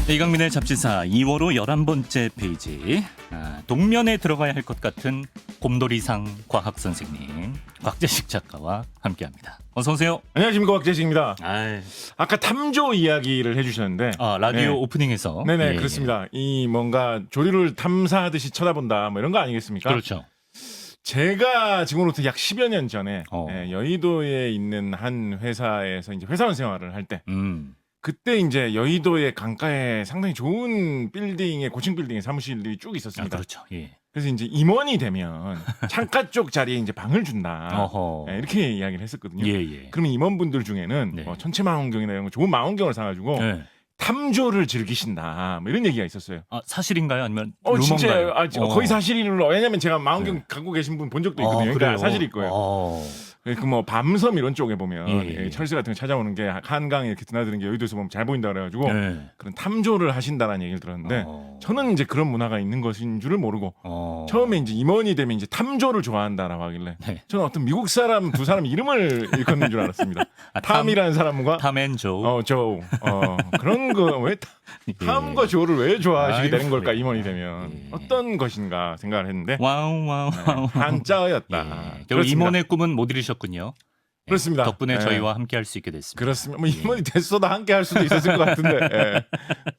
이강민의 잡지사 2월호 11번째 페이지. 동면에 들어가야 할 것 같은 곰돌이상 과학 선생님 곽재식 작가와 함께합니다. 어서 오세요. 안녕하십니까, 곽재식입니다. 아이, 아까 탐조 이야기를 해주셨는데 라디오 네. 오프닝에서 네네 예, 그렇습니다. 이 뭔가 조류를 탐사하듯이 쳐다본다 뭐 이런 거 아니겠습니까? 그렇죠. 제가 지금으로부터 약 10여 년 전에 어. 여의도에 있는 한 회사에서 이제 회사원 생활을 할 때 그때 이제 여의도의 강가에 상당히 좋은 빌딩의 고층 빌딩의 사무실들이 쭉 있었습니다. 그렇죠. 예. 그래서 이제 임원이 되면 창가 쪽 자리에 이제 방을 준다. 어허. 이렇게 이야기를 했었거든요. 예. 그러면 임원분들 중에는 네. 뭐 천체 망원경이나 이런 거 좋은 망원경을 사가지고 네. 탐조를 즐기신다. 뭐 이런 얘기가 있었어요. 사실인가요? 아니면 진짜 루머인가요? 거의 사실로 왜냐면 제가 망원경 갖고 계신 분 본 적도 있거든요. 그러니까 그래요? 사실일 거예요. 그 뭐 밤섬 이런 쪽에 보면 예. 철새 같은 거 찾아오는 게 한강에 이렇게 드나드는 게 여의도에서 보면 잘 보인다 그래가지고 네. 그런 탐조를 하신다라는 얘기를 들었는데 저는 이제 그런 문화가 있는 것인 줄을 모르고 처음에 이제 임원이 되면 이제 탐조를 좋아한다라고 하길래 네. 저는 어떤 미국 사람 두 사람 이름을 일컫는 줄 알았습니다. 탐이라는 사람과 탐앤조. 그런 거 왜 탐과 조를 왜 좋아하시게 되는 걸까 그래요. 임원이 되면 어떤 것인가 생각을 했는데 와우. 한자어였다. 결국 그렇습니다. 임원의 꿈은 못 이루셨군요. 예, 그렇습니다. 덕분에 예. 저희와 함께 할 수 있게 됐습니다. 그렇습니다. 뭐 임원이 됐어도 함께 할 수도 있었을 것 같은데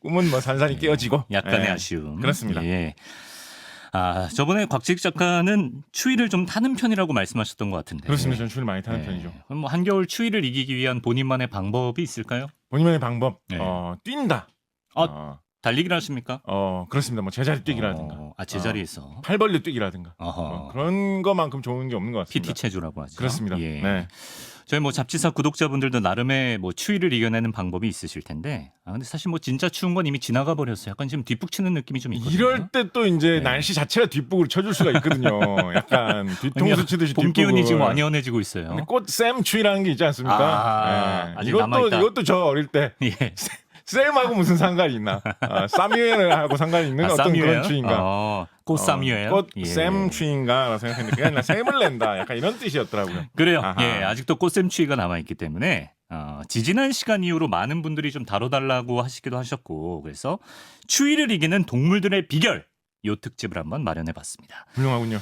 꿈은 뭐 산산이 깨어지고 약간의 예. 아쉬움. 그렇습니다. 예. 저번에 곽재식 작가는 추위를 좀 타는 편이라고 말씀하셨던 것 같은데. 그렇습니다. 저는 추위를 많이 타는 편이죠. 그럼 뭐 한겨울 추위를 이기기 위한 본인만의 방법이 있을까요? 본인만의 방법 네. 뛴다. 달리기를 하십니까? 그렇습니다. 뭐 제자리 뛰기라든가 제자리에서. 팔 벌려 뛰기라든가 어허. 그런 것만큼 좋은 게 없는 것 같습니다. PT 체조라고 하죠. 그렇습니다. 예. 네. 저희 뭐 잡지사 구독자분들도 나름의 뭐 추위를 이겨내는 방법이 있으실 텐데, 근데 사실 뭐 진짜 추운 건 이미 지나가 버렸어요. 약간 지금 뒷북치는 느낌이 좀 있거든요. 이럴 때 또 이제 네. 날씨 자체가 뒷북을 쳐줄 수가 있거든요. 약간 뒤통수 치듯이 봄 기운이 지금 뒷북을. 완연해지고 있어요. 근데 꽃샘추위라는 게 있지 않습니까? 아직 남아있다. 이것도 저 어릴 때 예. 쌤하고 무슨 상관이 있나? 사뮤엘하고 상관이 있는 어떤 쌈유예요? 그런 추위인가? 꽃쌈유예요? 꽃샘 추위인가라고 생각했는데 그게 아니라 샘을 낸다. 약간 이런 뜻이었더라고요. 그래요. 아하. 예, 아직도 꽃샘 추위가 남아 있기 때문에 지지난 시간 이후로 많은 분들이 좀 다뤄달라고 하시기도 하셨고, 그래서 추위를 이기는 동물들의 비결 요 특집을 한번 마련해봤습니다. 훌륭하군요.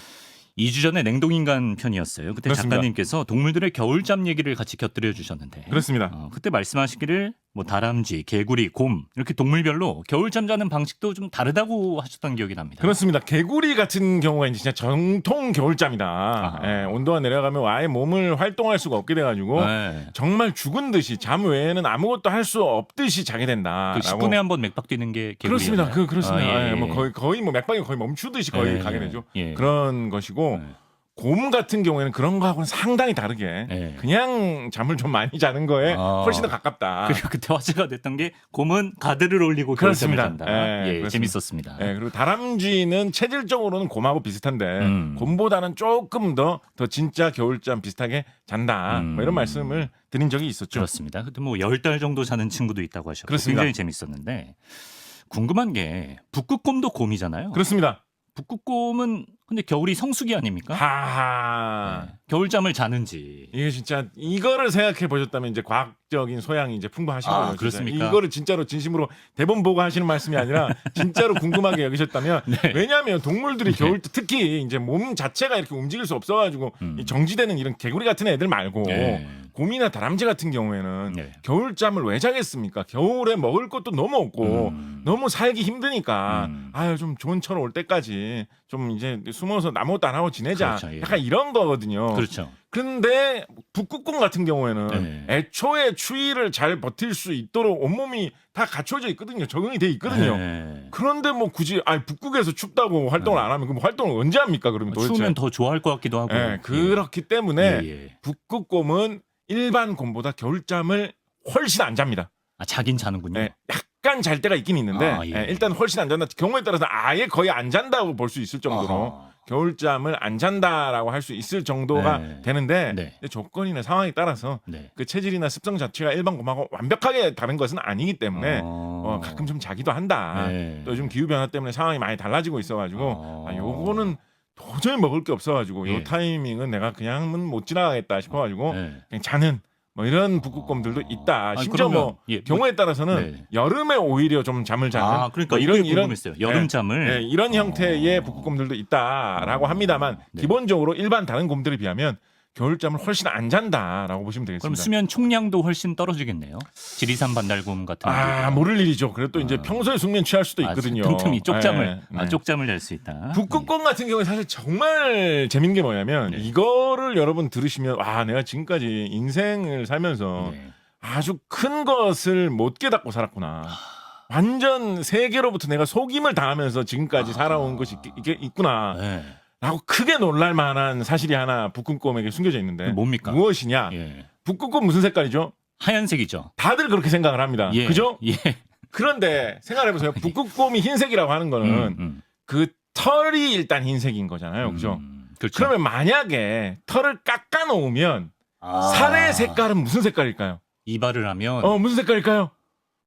2주 전에 냉동인간 편이었어요. 그때 그렇습니다. 작가님께서 동물들의 겨울잠 얘기를 같이 곁들여 주셨는데, 그렇습니다. 그때 말씀하시기를 뭐 다람쥐, 개구리, 곰 이렇게 동물별로 겨울잠 자는 방식도 좀 다르다고 하셨던 기억이 납니다. 그렇습니다. 개구리 같은 경우가 이제 진짜 정통 겨울잠이다. 아하. 온도가 내려가면 아예 몸을 활동할 수가 없게 돼가지고 네. 정말 죽은 듯이 잠 외에는 아무것도 할 수 없듯이 자게 된다. 그 10분에 한 번 맥박 뛰는 게 개구리였나요? 그렇습니다. 그렇습니다. 예. 뭐 거의 뭐 맥박이 거의 멈추듯이 거의 예. 가게 되죠. 예. 그런 것이고 예. 곰 같은 경우에는 그런 거하고는 상당히 다르게 예. 그냥 잠을 좀 많이 자는 거에 훨씬 더 가깝다. 그리고 그때 화제가 됐던 게 곰은 가드를 올리고 겨울잠을 그렇습니다. 잔다. 예, 예, 그렇습니다. 재밌었습니다. 그리고 다람쥐는 체질적으로는 곰하고 비슷한데 음. 곰보다는 조금 더 진짜 겨울잠 비슷하게 잔다. 뭐 이런 말씀을 드린 적이 있었죠. 그렇습니다. 근데 뭐 10달 정도 자는 친구도 있다고 하셨고 그렇습니다. 굉장히 재밌었는데, 궁금한 게 북극곰도 곰이잖아요. 그렇습니다. 북극곰은 근데 겨울이 성수기 아닙니까? 하하. 겨울잠을 자는지. 이게 진짜 이거를 생각해 보셨다면 이제 과학적인 소양이 이제 풍부하신 거예요. 진짜. 그렇습니까? 이거를 진짜로 진심으로 대본 보고 하시는 말씀이 아니라 진짜로 궁금하게 여기셨다면 네. 왜냐하면 동물들이 겨울 때 특히 이제 몸 자체가 이렇게 움직일 수 없어가지고 이 정지되는 이런 개구리 같은 애들 말고 네. 곰이나 다람쥐 같은 경우에는 네. 겨울잠을 왜 자겠습니까? 겨울에 먹을 것도 너무 없고 너무 살기 힘드니까 아유 좀 좋은 철 올 때까지 좀 이제 숨어서 아무것도 안 하고 지내자. 그렇죠, 예. 약간 이런 거거든요. 그렇죠. 근데 북극곰 같은 경우에는 네. 애초에 추위를 잘 버틸 수 있도록 온몸이 다 갖춰져 있거든요. 적응이 돼 있거든요. 네. 그런데 뭐 굳이 북극에서 춥다고 활동을 안 하면 그럼 활동을 언제 합니까? 그러면 도대체. 추우면 더 좋아할 것 같기도 하고. 예, 그렇기 때문에 예. 북극곰은 일반 곰보다 겨울잠을 훨씬 안 잡니다. 자긴 자는군요. 예, 약간 잘 때가 있긴 있는데 예. 일단 훨씬 안 잔다. 경우에 따라서 아예 거의 안 잔다고 볼 수 있을 정도로 겨울잠을 안 잔다라고 할 수 있을 정도가 네. 되는데 네. 근데 조건이나 상황에 따라서 네. 그 체질이나 습성 자체가 일반 곰하고 완벽하게 다른 것은 아니기 때문에 가끔 좀 자기도 한다. 네. 또 요즘 기후 변화 때문에 상황이 많이 달라지고 있어가지고 요거는 도저히 먹을 게 없어가지고 예. 요 타이밍은 내가 그냥은 못 지나가겠다 싶어가지고 네. 그냥 자는 뭐 이런 북극곰들도 있다. 심지어 그러면, 뭐 예, 경우에 따라서는 네. 여름에 오히려 좀 잠을 자는 그러니까 뭐 이런 궁금했어요. 여름잠을 네, 이런 형태의 북극곰들도 있다라고 합니다만 네. 기본적으로 일반 다른 곰들에 비하면 겨울잠을 훨씬 안 잔다라고 보시면 그럼 되겠습니다. 수면 총량도 훨씬 떨어지겠네요. 지리산 반달곰 같은 경우. 모를 일이죠. 그래도 또 이제 평소에 숙면 취할 수도 있거든요. 틈틈이 쪽잠을 네. 쪽잠을 잘 수 있다. 북극곰 같은 경우에 사실 정말 재밌는 게 뭐냐면 네. 이거를 여러분 들으시면 내가 지금까지 인생을 살면서 네. 아주 큰 것을 못 깨닫고 살았구나. 완전 세계로부터 내가 속임을 당하면서 지금까지 살아온 것이 있구나. 네. 라고 크게 놀랄 만한 사실이 하나 북극곰에게 숨겨져 있는데 뭡니까? 무엇이냐? 예. 북극곰 무슨 색깔이죠? 하얀색이죠. 다들 그렇게 생각을 합니다. 예. 그죠? 예. 그런데 생각해보세요. 북극곰이 흰색이라고 하는 거는 그 털이 일단 흰색인 거잖아요. 그죠? 그렇죠. 그러면 만약에 털을 깎아 놓으면 살의 색깔은 무슨 색깔일까요? 이발을 하면 무슨 색깔일까요?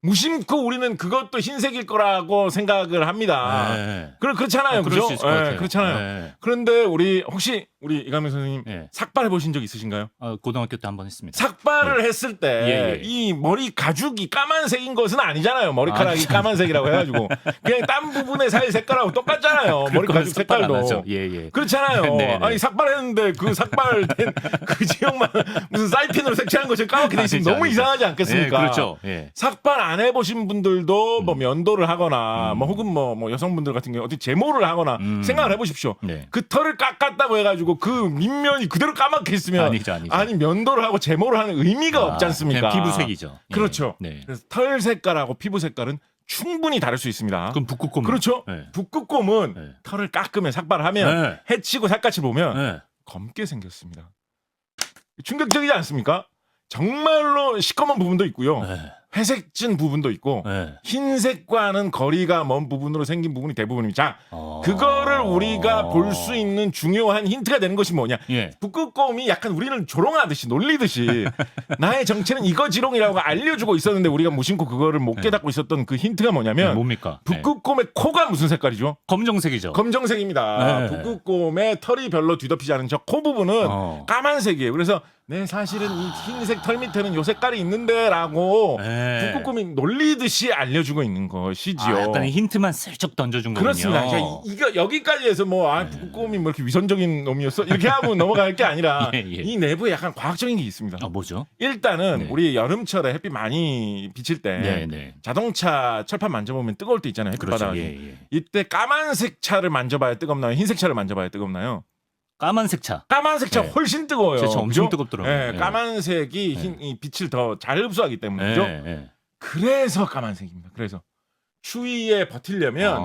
무심코 우리는 그것도 흰색일 거라고 생각을 합니다. 네. 그렇잖아요. 그럴 그죠? 수 있을 것 같아요. 그렇잖아요. 네. 그런데 혹시 우리 이강민 선생님 네. 삭발해 보신 적 있으신가요? 고등학교 때 한 번 했습니다. 삭발을 했을 때 이 머리 가죽이 까만색인 것은 아니잖아요. 머리카락이 까만색이라고 해가지고 그냥 딴 부분의 살 색깔하고 똑같잖아요. 머리 가죽 색깔도. 예. 그렇잖아요. 네네. 아니 삭발했는데 그 삭발된 그 지역만 무슨 사이핀으로 색칠한 것처럼 까맣게 돼 있으면 너무 이상하지 않겠습니까? 네, 그렇죠. 예. 삭발 안 해보신 분들도 뭐 면도를 하거나 뭐 혹은 뭐 여성분들 같은 경우 어디 제모를 하거나 생각을 해보십시오. 네. 그 털을 깎았다고 해가지고 그 밑면이 그대로 까맣게 있으면 아니죠. 아니 면도를 하고 제모를 하는 의미가 없지 않습니까? 그냥 피부색이죠. 그렇죠. 네. 그래서 털 색깔하고 피부 색깔은 충분히 다를 수 있습니다. 그럼 북극곰 그렇죠. 네. 북극곰은 네. 털을 깎으면 삭발하면 네. 해치고 살갗을 보면 네. 검게 생겼습니다. 충격적이지 않습니까? 정말로 시꺼먼 부분도 있고요. 네. 회색진 부분도 있고 네. 흰색과는 거리가 먼 부분으로 생긴 부분이 대부분입니다. 자, 그거를 우리가 볼 수 있는 중요한 힌트가 되는 것이 뭐냐? 예. 북극곰이 약간 우리를 조롱하듯이 놀리듯이 나의 정체는 이거지롱이라고 알려주고 있었는데 우리가 무심코 그거를 못 깨닫고 있었던 그 힌트가 뭐냐면 뭡니까? 북극곰의 코가 무슨 색깔이죠? 검정색이죠. 검정색입니다. 네. 북극곰의 털이 별로 뒤덮이지 않은 저 코 부분은 까만색이에요. 그래서 사실은 이 흰색 털 밑에는 요 색깔이 있는데라고 네. 북극곰이 놀리듯이 알려주고 있는 것이지요. 약간 힌트만 슬쩍 던져준 거군요. 그렇습니다. 이거 여기까지 해서 북극곰이 뭐 이렇게 위선적인 놈이었어 이렇게 하고 넘어갈 게 아니라 예. 이 내부에 약간 과학적인 게 있습니다. 뭐죠? 일단은 네. 우리 여름철에 햇빛 많이 비칠 때 네. 자동차 철판 만져보면 뜨거울 때 있잖아요. 햇빛 그렇죠. 받아가지고. 예. 이때 까만색 차를 만져봐야 뜨겁나요? 흰색 차를 만져봐야 뜨겁나요? 까만색 차. 까만색 차 네. 훨씬 뜨거워요. 그렇죠. 엄청 그죠? 뜨겁더라고요. 네, 네. 까만색이 이 빛을 더 잘 흡수하기 때문에 그죠? 네. 그래서 까만색입니다. 그래서 추위에 버티려면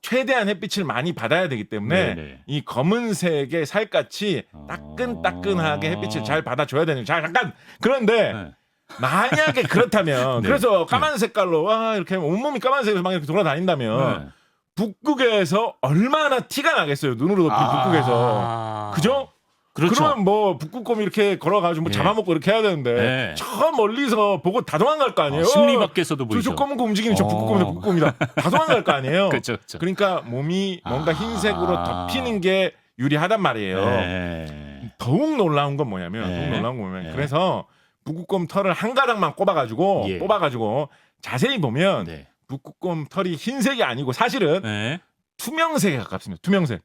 최대한 햇빛을 많이 받아야 되기 때문에 네네. 이 검은색의 살갗이 따끈따끈하게 햇빛을 잘 받아줘야 되는. 자, 잠깐. 그런데 네. 만약에 그렇다면 네. 그래서 까만 색깔로 이렇게 온몸이 까만색으로 막 이렇게 돌아다닌다면 북극에서 얼마나 티가 나겠어요. 눈으로 덮인 북극에서. 그죠? 그렇죠. 그러면 뭐 북극곰이 이렇게 걸어가지고 뭐 잡아먹고 이렇게 해야 되는데 저 멀리서 보고 다 도망갈 거 아니에요. 심리 밖에서도 보이죠. 저 검은 거 움직이는 저 북극곰이다. 다 도망갈 거 아니에요. 그렇죠. 그러니까 몸이 뭔가 흰색으로 덮이는 게 유리하단 말이에요. 더욱 놀라운 건 뭐냐면 그래서 북극곰 털을 한 가닥만 뽑아가지고 자세히 보면 북극곰 털이 흰색이 아니고 사실은 투명색에 가깝습니다. 투명색.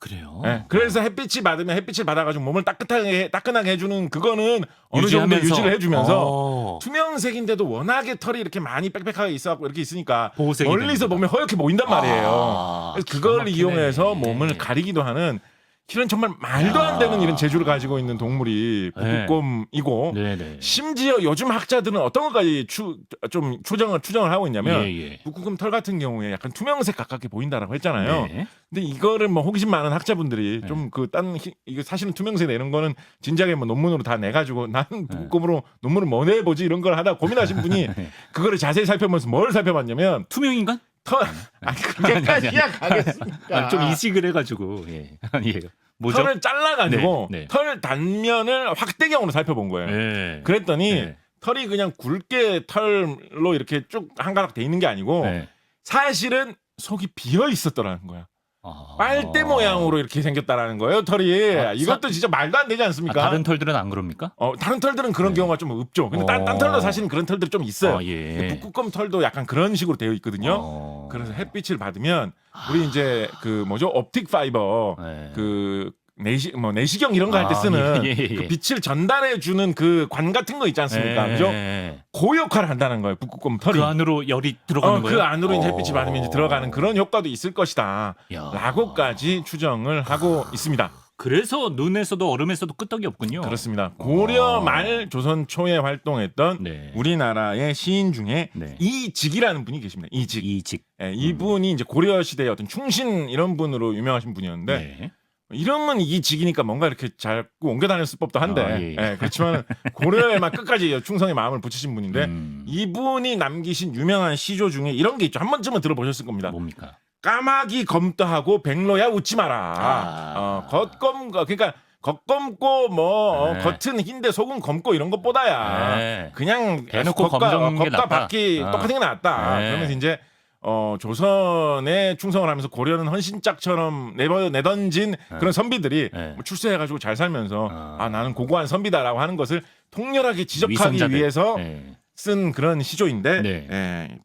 그래요? 네. 그래서 햇빛을 받아가지고 몸을 따끈하게 해주는 그거는 어느 정도 유지를 해주면서 투명색인데도 워낙에 털이 이렇게 많이 빽빽하게 있어갖고 이렇게 있으니까 멀리서 보면 허옇게 보인단 말이에요. 그래서 그걸 이용해서 몸을 가리기도 하는 이런 정말 말도 안 되는 이런 재주를 가지고 있는 동물이 북극곰이고 심지어 요즘 학자들은 어떤 것까지 좀 추정을 하고 있냐면 북극곰 털 같은 경우에 약간 투명색 가깝게 보인다라고 했잖아요. 근데 이거를 뭐 호기심 많은 학자분들이 좀 이거 사실은 투명색이다 이런 거는 진작에 뭐 논문으로 다 내가지고 나는 북극곰으로 논문을 뭐 내보지 이런 걸 하다 고민하신 분이 그거를 자세히 살펴보면서 뭘 살펴봤냐면 투명인간? 그게까지야 가겠습니까? 좀 이식을 해가지고 뭐죠? 털을 잘라가지고 털 단면을 확대경으로 살펴본 거예요. 그랬더니 털이 그냥 굵게 털로 이렇게 쭉 한 가닥 돼 있는 게 아니고 사실은 속이 비어 있었더라는 거야. 빨대 모양으로 이렇게 생겼다라는 거예요, 털이. 이것도 진짜 말도 안 되지 않습니까? 다른 털들은 안 그럽니까? 다른 털들은 그런 경우가 좀 없죠. 근데 딴 털도 사실은 그런 털들이 좀 있어요. 북극곰 털도 약간 그런 식으로 되어 있거든요. 그래서 햇빛을 받으면 우리 이제 그 뭐죠? 옵틱 파이버 그 내시경 이런 거 할 때 쓰는 그 빛을 전달해 주는 그 관 같은 거 있지 않습니까? 그죠? 그 역할을 한다는 거예요. 북극곰 털이. 그 안으로 열이 들어가는 거예요? 그 안으로 이제 햇빛이 받으면 이제 들어가는 그런 효과도 있을 것이다. 라고까지 추정을 하고 있습니다. 그래서 눈에서도 얼음에서도 끄떡이 없군요. 그렇습니다. 고려 말 조선 초에 활동했던 우리나라의 시인 중에 이직이라는 분이 계십니다. 이직. 이분이 이제 고려 시대의 어떤 충신 이런 분으로 유명하신 분이었는데 이름은 이직이니까 뭔가 이렇게 자꾸 옮겨 다녔을 법도 한데 그렇지만 고려에만 끝까지 충성의 마음을 붙이신 분인데 이분이 남기신 유명한 시조 중에 이런 게 있죠. 한 번쯤은 들어보셨을 겁니다. 뭡니까? 까마귀 검떠하고 백로야 웃지 마라. 그러니까 겉검고 겉은 흰데 속은 검고 이런 것보다야 그냥 대놓고 겉과 밖이 똑같은 게 낫다. 그러면서 이제 조선에 충성을 하면서 고려는 헌신짝처럼 내던진 그런 선비들이 출세해가지고 잘 살면서 나는 고고한 선비다라고 하는 것을 통렬하게 지적하기 위해서 쓴 그런 시조인데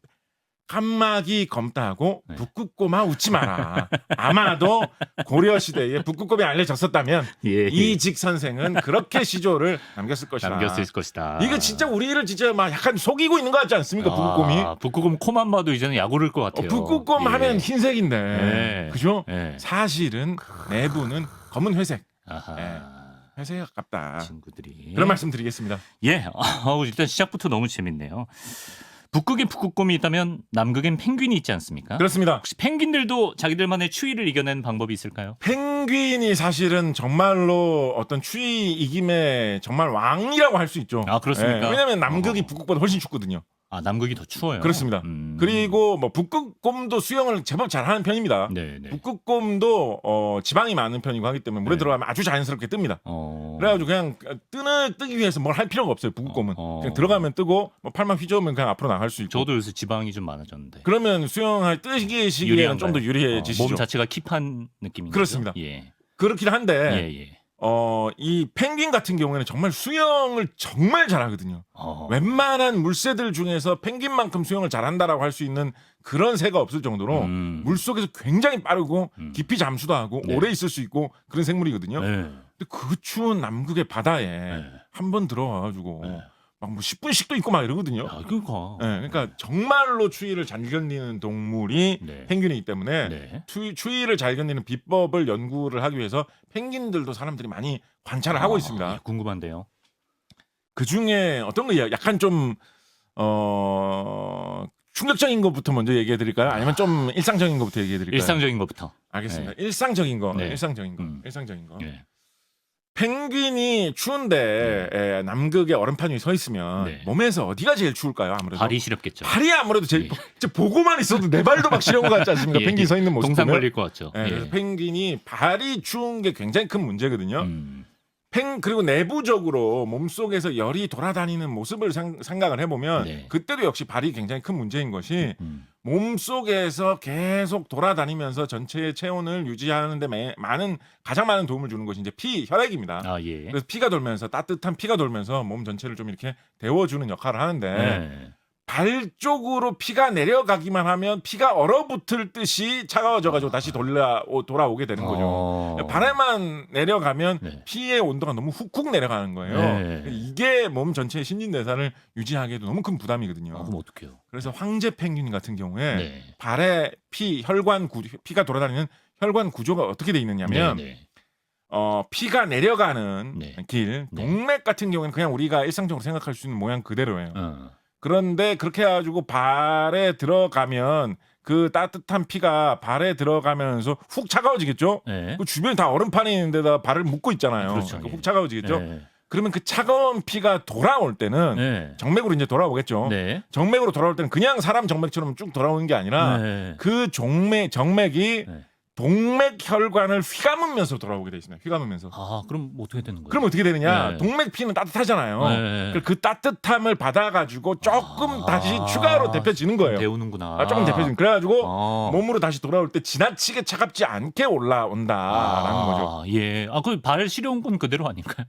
깜막이 검다하고 북극곰아 웃지 마라. 아마도 고려 시대에 북극곰이 알려졌었다면 이직 선생은 그렇게 시조를 남겼을 것이다. 이거 진짜 우리를 진짜 막 약간 속이고 있는 것 같지 않습니까? 북극곰이. 북극곰 코만 봐도 이제는 야구를 것 같아요. 북극곰 하면 흰색인데, 그죠? 사실은 내부는 검은 회색. 회색에 가깝다. 친구들이. 그런 말씀 드리겠습니다. 일단 시작부터 너무 재밌네요. 북극엔 북극곰이 있다면 남극엔 펭귄이 있지 않습니까? 그렇습니다. 혹시 펭귄들도 자기들만의 추위를 이겨낸 방법이 있을까요? 펭귄이 사실은 정말로 어떤 추위 이김의 정말 왕이라고 할 수 있죠. 그렇습니까? 왜냐하면 남극이 북극보다 훨씬 춥거든요. 남극이 더 추워요. 그렇습니다. 그리고 북극곰도 수영을 제법 잘하는 편입니다. 북극곰도 지방이 많은 편이고 하기 때문에 물에 들어가면 아주 자연스럽게 뜹니다. 그래가지고 그냥 뜨기 위해서 뭘 할 필요가 없어요. 북극곰은 그냥 들어가면 뜨고 팔만 휘저으면 그냥 앞으로 나갈 수 있고. 저도 요새 지방이 좀 많아졌는데. 그러면 수영할 뜨기 시기에는 좀 더 유리해지시죠. 몸 자체가 킵한 느낌인가요? 그렇습니다. 그렇긴 한데 이 펭귄 같은 경우에는 정말 수영을 정말 잘하거든요. 웬만한 물새들 중에서 penguin만큼 수영을 잘한다라고 할 수 있는 그런 새가 없을 정도로 물속에서 굉장히 빠르고 깊이 잠수도 하고 오래 있을 수 있고 그런 생물이거든요. 근데 그 추운 남극의 바다에 한번 들어와가지고 막 10분씩도 있고 막 이러거든요. 그러니까 정말로 추위를 잘 견디는 동물이 펭귄이기 때문에 추위를 잘 견디는 비법을 연구를 하기 위해서 펭귄들도 사람들이 많이 관찰을 하고 있습니다. 궁금한데요. 그 중에 어떤 거 약간 좀 충격적인 것부터 먼저 얘기해 드릴까요? 아니면 좀 일상적인 것부터 얘기해 드릴까요? 일상적인 것부터. 알겠습니다. 일상적인 거. 펭귄이 추운데 남극의 얼음판 위에 서 있으면 몸에서 어디가 제일 추울까요? 아무래도 발이 시렵겠죠. 발이 아무래도 제일 보고만 있어도 내 발도 막 시려운 것 같지 않습니까? 펭귄 서 있는 모습 동상 걸릴 것 같죠. 그래서 펭귄이 발이 추운 게 굉장히 큰 문제거든요. 그리고 내부적으로 몸속에서 열이 돌아다니는 모습을 생각을 해보면 그때도 역시 발이 굉장히 큰 문제인 것이 몸속에서 계속 돌아다니면서 전체의 체온을 유지하는 데 가장 많은 도움을 주는 것이 이제 혈액입니다. 그래서 피가 돌면서 따뜻한 피가 돌면서 몸 전체를 좀 이렇게 데워주는 역할을 하는데 발 쪽으로 피가 내려가기만 하면 피가 얼어붙을 듯이 차가워져가지고 다시 돌아오게 되는 거죠. 발에만 내려가면 피의 온도가 너무 훅훅 내려가는 거예요. 이게 몸 전체의 신진대사를 유지하기에도 너무 큰 부담이거든요. 그럼 어떡해요? 그래서 황제 펭귄 같은 경우에 발에 피가 돌아다니는 혈관 구조가 어떻게 돼 있느냐면 피가 내려가는 길, 동맥 같은 경우는 그냥 우리가 일상적으로 생각할 수 있는 모양 그대로예요. 그런데 그렇게 해가지고 발에 들어가면 그 따뜻한 피가 발에 들어가면서 훅 차가워지겠죠? 그 주변이 다 얼음판이 있는데다 발을 묶고 있잖아요. 그러니까 훅 차가워지겠죠? 그러면 그 차가운 피가 돌아올 때는 정맥으로 이제 돌아오겠죠. 정맥으로 돌아올 때는 그냥 사람 정맥처럼 쭉 돌아오는 게 아니라 그 정맥이 동맥혈관을 휘감으면서 돌아오게 돼 있습니다. 휘감으면서. 아, 그럼 뭐 어떻게 되는 거예요? 그럼 어떻게 되느냐? 네. 동맥피는 따뜻하잖아요. 네. 그 따뜻함을 받아가지고 조금 다시 추가로 데펴지는 거예요. 데우는구나. 조금 데펴지는. 그래가지고 몸으로 다시 돌아올 때 지나치게 차갑지 않게 올라온다라는 거죠. 예. 그 발 시려운 건 그대로 아닌가요?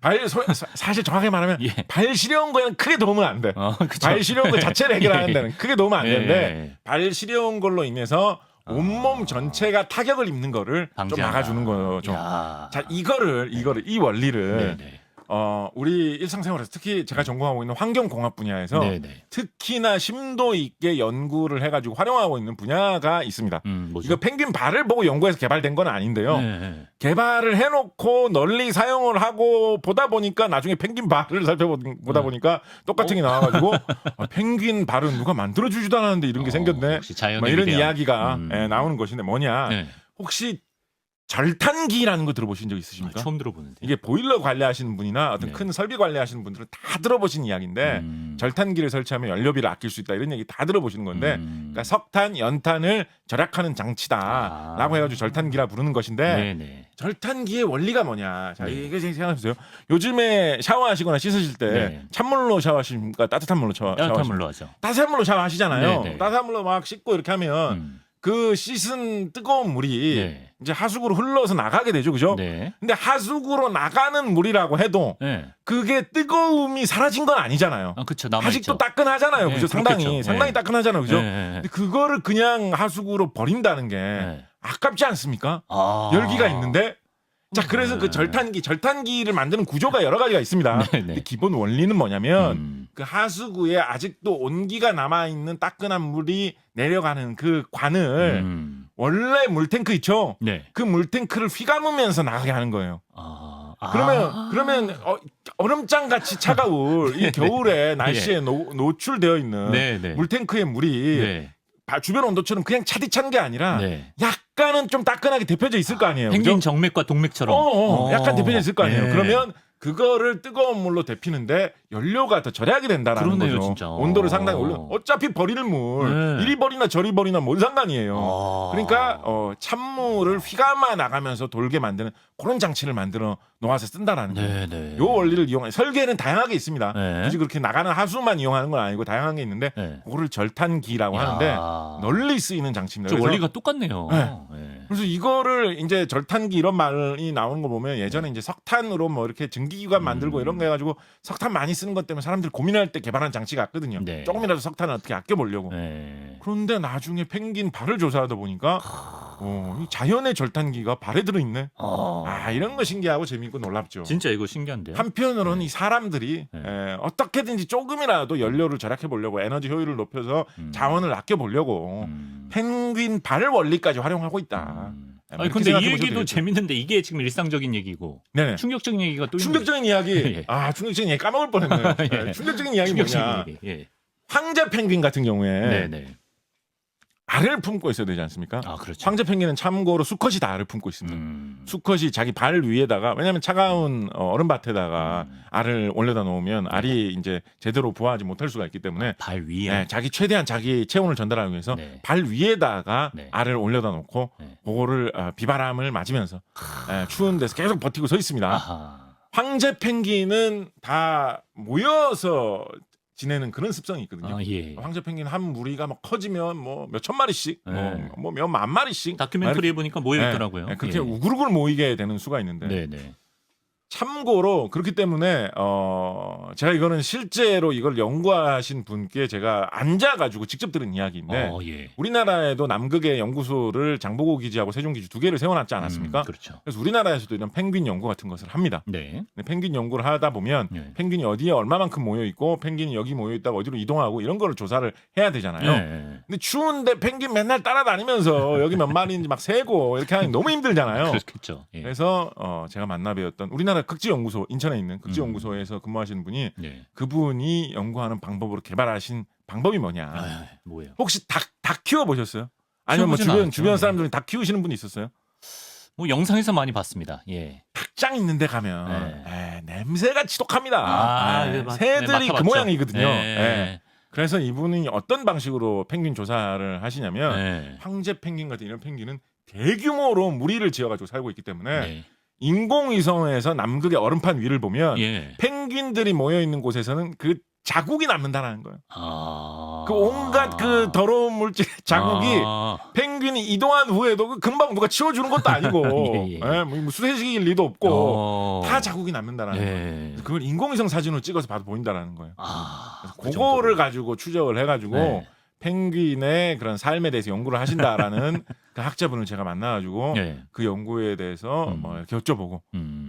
사실 정확하게 말하면 예. 발 시려운 거에는 크게 도움은 안 돼. 그쵸. 발 시려운 거 자체를 해결하는 데는 크게 도움은 안 되는데 예. 발 시려운 걸로 인해서 온몸 전체가 타격을 입는 거를 좀 방지한다. 막아주는 거죠. 야. 자, 이 원리를 네네. 우리 일상생활에서 특히 제가 전공하고 있는 환경공학 분야에서 네네. 특히나 심도 있게 연구를 해가지고 활용하고 있는 분야가 있습니다. 뭐죠? 이거 펭귄 발을 보고 연구해서 개발된 건 아닌데요. 네. 개발을 해놓고 널리 사용을 하고 보다 보니까 나중에 펭귄 발을 살펴보다 보니까 똑같은 게 나와가지고 펭귄 발은 누가 만들어주지도 않았는데 이런 게 생겼네. 역시 자연의 뭐 이런 위대함. 이야기가 나오는 것인데 뭐냐. 네. 혹시 절탄기라는 거 들어보신 적 있으십니까? 처음 들어보는데. 이게 보일러 관리하시는 분이나 어떤 네. 큰 설비 관리하시는 분들은 다 들어보신 이야기인데 절탄기를 설치하면 연료비를 아낄 수 있다 이런 얘기 다 들어보시는 건데 그러니까 석탄, 연탄을 절약하는 장치다라고 해가지고 절탄기라 부르는 것인데 네네. 절탄기의 원리가 뭐냐? 자, 네. 이게 생각해보세요. 요즘에 샤워하시거나 씻으실 때 네. 찬물로 샤워하십니까? 따뜻한 물로 따뜻한 샤워하십니까? 물로 하죠. 따뜻한 물로 샤워하시잖아요. 네, 네. 따뜻한 물로 막 씻고 이렇게 하면 그 씻은 뜨거운 물이 네. 이제 하수구로 흘러서 나가게 되죠, 그죠? 네. 근데 하수구로 나가는 물이라고 해도 네. 그게 뜨거움이 사라진 건 아니잖아요. 그렇죠. 남아 아직도 있죠. 따끈하잖아요, 네, 그죠? 그렇겠죠. 상당히 네. 따끈하잖아요, 그죠? 네. 근데 그거를 그냥 하수구로 버린다는 게 네. 아깝지 않습니까? 열기가 있는데. 자, 그래서 그 절탄기를 만드는 구조가 여러 가지가 있습니다. 네, 네. 근데 기본 원리는 뭐냐면 그 하수구에 아직도 온기가 남아 있는 따끈한 물이 내려가는 그 관을 원래 물탱크 있죠? 네. 그 물탱크를 휘감으면서 나가게 하는 거예요. 그러면 얼음장 같이 차가울 이 겨울에 날씨에 노출되어 있는 네, 네. 물탱크의 물이 네. 주변 온도처럼 그냥 차디찬 게 아니라 네. 약간은 좀 따끈하게 데펴져 있을 거 아니에요. 펭귄 그죠? 정맥과 동맥처럼. 약간 데펴져 있을 거 아니에요. 네. 그러면 그거를 뜨거운 물로 데피는데 연료가 더 절약이 된다라는 그러네요, 거죠. 진짜. 온도를 상당히 올려. 어차피 버릴 물 네. 이리 버리나 저리 버리나 뭔 상관이에요. 그러니까 찬물을 휘감아 나가면서 돌게 만드는 그런 장치를 만들어 놓아서 쓴다라는 거예요. 네. 요 원리를 이용해 설계는 다양하게 있습니다. 네. 굳이 그렇게 나가는 하수만 이용하는 건 아니고 다양한 게 있는데 네. 그거를 절탄기라고 하는데 널리 쓰이는 장치입니다. 저 그래서 원리가 똑같네요. 네. 네. 그래서 이거를 이제 절탄기 이런 말이 나오는 거 보면 예전에 이제 석탄으로 뭐 이렇게 증기기관 만들고 이런 거 해가지고 석탄 많이 쓰는 것 때문에 사람들이 고민할 때 개발한 장치가 있거든요. 네. 조금이라도 석탄을 어떻게 아껴보려고. 네. 그런데 나중에 펭귄 발을 조사하다 보니까 이 자연의 절탄기가 발에 들어있네. 이런 거 신기하고 재밌고 놀랍죠. 진짜 이거 신기한데요. 한편으로는 이 사람들이 네. 어떻게든지 조금이라도 연료를 절약해 보려고 에너지 효율을 높여서 자원을 아껴 보려고 펭귄 발 원리까지 활용하고 있다. 아니 근데 이 얘기도 재밌는데 이게 지금 일상적인 얘기고 네네. 충격적인 얘기가 또 충격적인 이야기. 예. 충격적인 얘기 까먹을 뻔했네요. 예. 충격적인 이야기 충격적인 뭐냐? 얘기. 예. 황제 펭귄 같은 경우에 네네. 알을 품고 있어야 되지 않습니까? 그렇죠. 황제 펭귄은 참고로 수컷이 다 알을 품고 있습니다. 수컷이 자기 발 위에다가 왜냐하면 차가운 얼음밭에다가 알을 올려다 놓으면 알이 이제 제대로 부화하지 못할 수가 있기 때문에 발 위에 자기 최대한 자기 체온을 전달하기 위해서 네. 발 위에다가 네. 알을 올려다 놓고 네. 그거를 비바람을 맞으면서 추운 데서 계속 버티고 서 있습니다. 아하. 황제 펭귄은 다 모여서 지내는 그런 습성이 있거든요. 예. 황제 펭귄 한 무리가 막 커지면 뭐 몇천 마리씩, 네. 뭐 몇 만 마리씩 다큐멘터리에 보니까 모여 있더라고요. 그렇게 예. 우글우글 모이게 되는 수가 있는데 네네. 참고로 그렇기 때문에 제가 이거는 실제로 이걸 연구하신 분께 제가 앉아가지고 직접 들은 이야기인데 예. 우리나라에도 남극의 연구소를 장보고 기지하고 세종 기지 두 개를 세워놨지 않았습니까? 그렇죠. 그래서 우리나라에서도 이런 펭귄 연구 같은 것을 합니다. 네. 근데 펭귄 연구를 하다 보면 네. 펭귄이 어디에 얼마만큼 모여 있고 펭귄이 여기 모여 있다가 어디로 이동하고 이런 거를 조사를 해야 되잖아요. 네. 근데 추운데 펭귄 맨날 따라다니면서 여기 몇 마리인지 막 세고 이렇게 하는 게 너무 힘들잖아요. 그렇겠죠. 예. 그래서 제가 만나 뵈었던 우리나라 극지연구소 인천에 있는 극지연구소에서 근무하시는 분이 네. 그분이 연구하는 방법으로 개발하신 방법이 뭐냐? 뭐예요? 혹시 닭 키워 보셨어요? 아니면 뭐 키워보진 주변 않았죠. 사람들이 닭 키우시는 분이 있었어요? 뭐 영상에서 많이 봤습니다. 예. 닭장 있는데 가면 냄새가 지독합니다. 네, 새들이 그 맡아봤죠. 모양이거든요. 네. 그래서 이분이 어떤 방식으로 펭귄 조사를 하시냐면 네. 황제 펭귄 같은 이런 펭귄은 대규모로 무리를 지어가지고 살고 있기 때문에 네. 인공위성에서 남극의 얼음판 위를 보면 예. 펭귄들이 모여 있는 곳에서는 그 자국이 남는다라는 거예요. 아. 그 온갖 그 더러운 물질 자국이 아. 펭귄이 이동한 후에도 그 금방 누가 치워주는 것도 아니고 예. 뭐 수세식일 리도 없고 어. 다 자국이 남는다라는 거예요. 예. 그걸 인공위성 사진으로 찍어서 봐도 보인다라는 거예요. 아. 그래서 그거를 가지고 추적을 해가지고 네. 펭귄의 그런 삶에 대해서 연구를 하신다라는 그 학자분을 제가 만나가지고 예. 그 연구에 대해서 뭐 이렇게 여쭤보고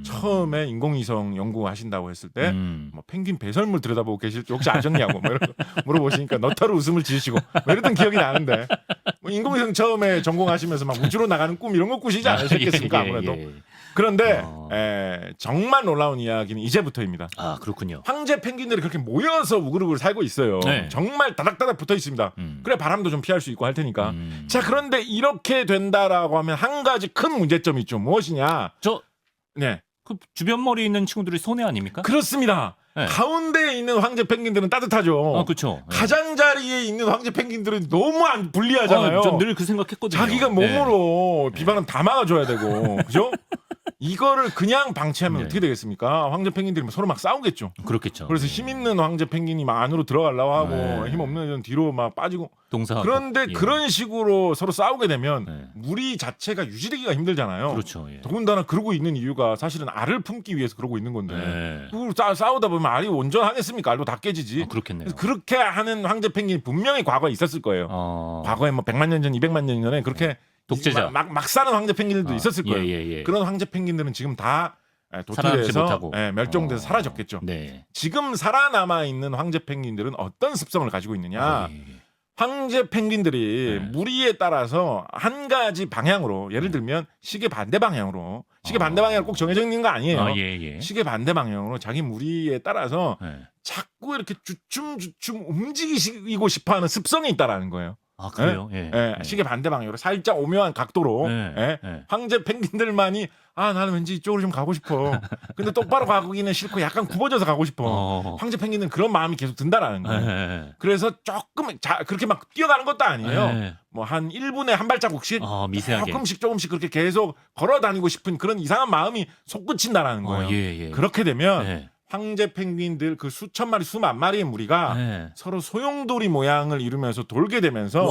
처음에 인공위성 연구하신다고 했을 때 뭐 펭귄 배설물 들여다보고 계실 줄 혹시 아셨냐고 뭐 이렇게 물어보시니까 너타로 웃음을 지으시고 뭐 이랬던 기억이 나는데 뭐 인공위성 처음에 전공하시면서 막 우주로 나가는 꿈 이런 거 꾸시지 않으셨겠습니까 아무래도. 그런데 정말 놀라운 이야기는 이제부터입니다. 아 그렇군요. 황제 펭귄들이 그렇게 모여서 우글우글 살고 있어요. 네. 정말 다닥다닥 붙어 있습니다. 그래 바람도 좀 피할 수 있고 할 테니까. 자 그런데 이렇게 된다라고 하면 한 가지 큰 문제점이 있죠. 무엇이냐? 네. 그 주변 머리 있는 친구들이 손해 아닙니까? 그렇습니다. 네. 가운데에 있는 황제 펭귄들은 따뜻하죠. 아 그렇죠. 가장자리에 있는 황제 펭귄들은 너무 안 불리하잖아요. 전 늘 그 생각했거든요. 자기가 몸으로 비바람 다 막아줘야 되고, 그죠? 이거를 그냥 방치하면 어떻게 되겠습니까? 황제 펭귄들이 서로 막 싸우겠죠. 그렇겠죠. 그래서 힘 있는 황제 펭귄이 막 안으로 들어가려고 하고 힘 없는 애는 뒤로 막 빠지고. 동사하고. 그런데 그런 식으로 서로 싸우게 되면 무리 자체가 유지되기가 힘들잖아요. 그렇죠. 더군다나 그러고 있는 이유가 사실은 알을 품기 위해서 그러고 있는 건데 그걸 싸우다 보면 알이 온전하겠습니까? 알도 다 깨지지. 그렇겠네요. 그렇게 하는 황제 펭귄이 분명히 과거에 있었을 거예요. 과거에 뭐 100만 년 전, 200만 년 전에 그렇게 독재자 막 사는 황제 펭귄들도 있었을 거예요. 그런 황제 펭귄들은 지금 다 도태돼서 멸종돼서 사라졌겠죠. 네. 지금 살아남아 있는 황제 펭귄들은 어떤 습성을 가지고 있느냐? 황제 펭귄들이 무리에 따라서 한 가지 방향으로 예를 들면 시계 반대 방향으로 시계 반대 방향으로 꼭 정해져 있는 거 아니에요. 시계 반대 방향으로 자기 무리에 따라서 자꾸 이렇게 주춤주춤 움직이고 싶어하는 습성이 있다라는 거예요. 아 그래요? 시계 반대 방향으로 살짝 오묘한 각도로 황제 펭귄들만이 나는 왠지 이쪽으로 좀 가고 싶어. 근데 똑바로 가기는 싫고 약간 굽어져서 가고 싶어. 황제 펭귄은 그런 마음이 계속 든다라는 거예요. 그래서 조금 그렇게 막 뛰어가는 것도 아니에요. 뭐 한 1분에 한 발자국씩 미세하게. 조금씩 그렇게 계속 걸어 다니고 싶은 그런 이상한 마음이 솟구친다라는 거예요. 그렇게 되면 황제 펭귄들 그 수천 마리 수만 마리의 무리가 서로 소용돌이 모양을 이루면서 돌게 되면서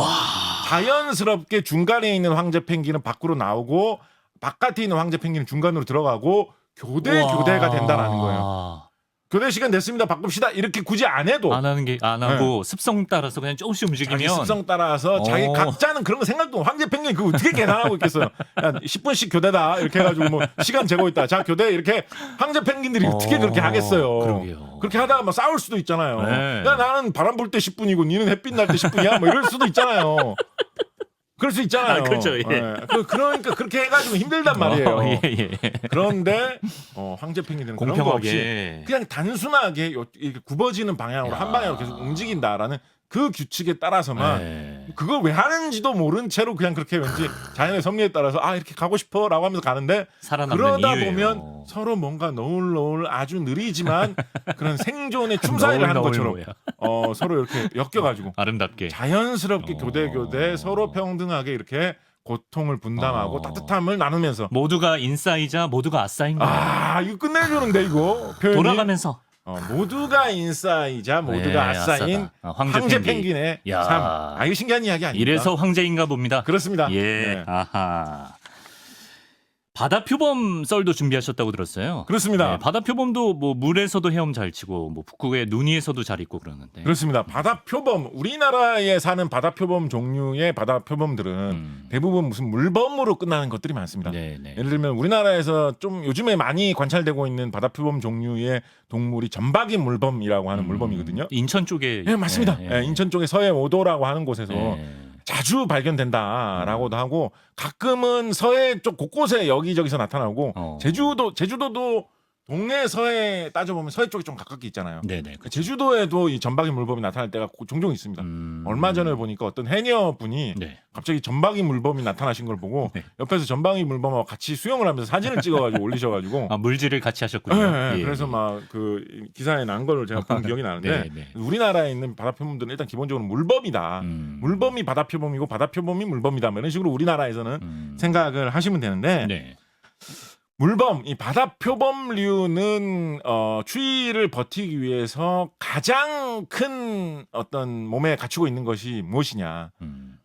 자연스럽게 중간에 있는 황제 펭귄은 밖으로 나오고 바깥에 있는 황제 펭귄은 중간으로 들어가고 교대가 된다라는 거예요. 교대 시간 됐습니다. 바꿉시다. 이렇게 굳이 안 해도 안 하고 습성 따라서 그냥 조금씩 움직이면 자기 습성 따라서 자기 각자는 그런 거 생각도 황제 펭귄 그거 어떻게 계산하고 있겠어요. 야, 10분씩 교대다 이렇게 해가지고 뭐 시간 재고 있다. 자 교대 이렇게 황제 펭귄들이 어떻게 그렇게 하겠어요. 그러게요. 그렇게 하다가 막 싸울 수도 있잖아요. 야 나는 바람 불 때 10분이고 니는 햇빛 날 때 10분이야. 뭐 이럴 수도 있잖아요. 그럴 수 있잖아요. 그렇죠. 그러니까 그렇게 해가지고 힘들단 말이에요. 그런데 황제 펭귄들은 그런 거 없이 그냥 단순하게 이렇게 굽어지는 방향으로 한 방향으로 계속 움직인다라는 그 규칙에 따라서만 그걸 왜 하는지도 모른 채로 그냥 그렇게 왠지 자연의 섭리에 따라서 이렇게 가고 싶어라고 하면서 가는데 그러다 이유예요. 보면 서로 뭔가 너울너울 아주 느리지만 그런 생존의 춤사위를 하는 것처럼 서로 이렇게 엮여가지고 아름답게 자연스럽게 교대 서로 평등하게 이렇게 고통을 분담하고 따뜻함을 나누면서 모두가 인싸이자 모두가 아싸인 거예요. 이거 끝내주는데 이거 표현이 돌아가면서 모두가 인싸이자 모두가 아싸인 황제 펭귄의 삶. 이거 신기한 이야기 아닙니까? 이래서 황제인가 봅니다. 그렇습니다. 아하. 바다 표범 썰도 준비하셨다고 들었어요. 그렇습니다. 바다 표범도 뭐 물에서도 헤엄 잘 치고 뭐 북극의 눈 위에서도 잘 있고 그러는데. 그렇습니다. 바다 표범 우리나라에 사는 바다 표범 종류의 바다 표범들은 대부분 무슨 물범으로 끝나는 것들이 많습니다. 예를 들면 우리나라에서 좀 요즘에 많이 관찰되고 있는 바다 표범 종류의 동물이 점박이 물범이라고 하는 물범이거든요. 인천 쪽에. 맞습니다. 인천 쪽에 서해 5도라고 하는 곳에서 자주 발견된다라고도 하고 가끔은 서해 쪽 곳곳에 여기저기서 나타나고 제주도도 동해 서해 따져보면 서해 쪽이 좀 가깝게 있잖아요. 네네. 제주도에도 이 전박이 물범이 나타날 때가 종종 있습니다. 얼마 전에 보니까 어떤 해녀분이 네. 갑자기 전박이 물범이 나타나신 걸 보고 네. 옆에서 전박이 물범하고 같이 수영을 하면서 사진을 찍어가지고 올리셔가지고 아, 물질을 같이 하셨군요. 네, 예, 그래서 예. 막 그 기사에 난 거를 제가 본 기억이 나는데 네, 네. 우리나라에 있는 바다표범들은 일단 기본적으로 물범이다. 물범이 바다표범이고 바다표범이 물범이다. 뭐 이런 식으로 우리나라에서는 생각을 하시면 되는데 네. 물범, 이 바다표범류는 추위를 버티기 위해서 가장 큰 어떤 몸에 갖추고 있는 것이 무엇이냐?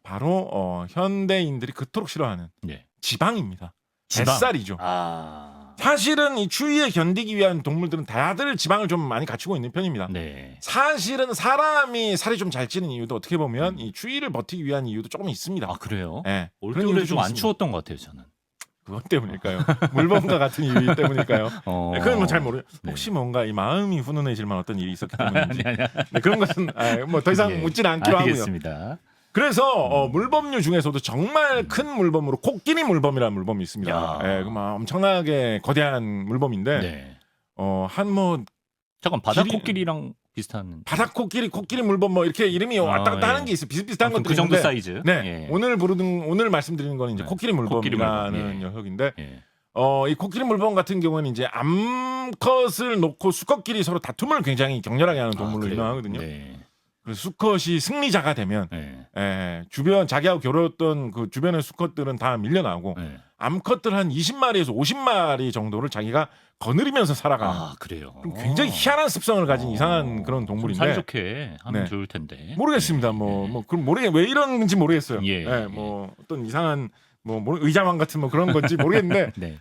바로 현대인들이 그토록 싫어하는 네. 지방입니다. 지방. 뱃살이죠. 아. 사실은 이 추위에 견디기 위한 동물들은 다들 지방을 좀 많이 갖추고 있는 편입니다. 네. 사실은 사람이 살이 좀 잘 찌는 이유도 어떻게 보면 이 추위를 버티기 위한 이유도 조금 있습니다. 아, 그래요? 네, 올겨울에 이유도 좀 안 있습니다. 추웠던 것 같아요, 저는. 그것 때문일까요? 물범과 같은 이유 때문일까요? 어. 네, 그건 뭐 잘 모르. 네. 혹시 뭔가 이 마음이 훈훈해질 만한 어떤 일이 있었기 때문인지. 아니. 네, 그런 것은 뭐 더 이상 예. 묻지는 않기로 하고요. 알겠습니다. 그래서 물범류 중에서도 정말 큰 물범으로 코끼리 물범이라는 물범이 있습니다. 야. 예, 막 엄청나게 거대한 물범인데 네. 한 뭐 잠깐 바다 길이- 코끼리랑 비슷한. 바다코끼리, 코끼리 물범 뭐 이렇게 이름이 왔다 갔다 예. 하는 게 있어요. 비슷비슷한 아무튼 것들이 그 정도 있는데 사이즈. 네, 예. 오늘 말씀드리는 건 이제 네. 코끼리 코끼리 물범이라는 물범, 예. 녀석인데 예. 이 코끼리 물범 같은 경우는 이제 암컷을 놓고 수컷끼리 서로 다툼을 굉장히 격렬하게 하는 동물로 그래요? 유명하거든요. 네. 그래서 수컷이 승리자가 되면 네. 주변 자기하고 겨루었던 그 주변의 수컷들은 다 밀려나고 네. 암컷들 한 20마리에서 50마리 정도를 자기가 거느리면서 살아가는 아, 그래요. 그럼 굉장히 희한한 습성을 가진 이상한 그런 좀 동물인데 사이좋게 하면 네. 좋을 텐데. 모르겠습니다. 그럼 왜 이런지 모르겠어요. 예. 뭐 어떤 이상한 의자왕 같은 뭐 그런 건지 모르겠는데 네.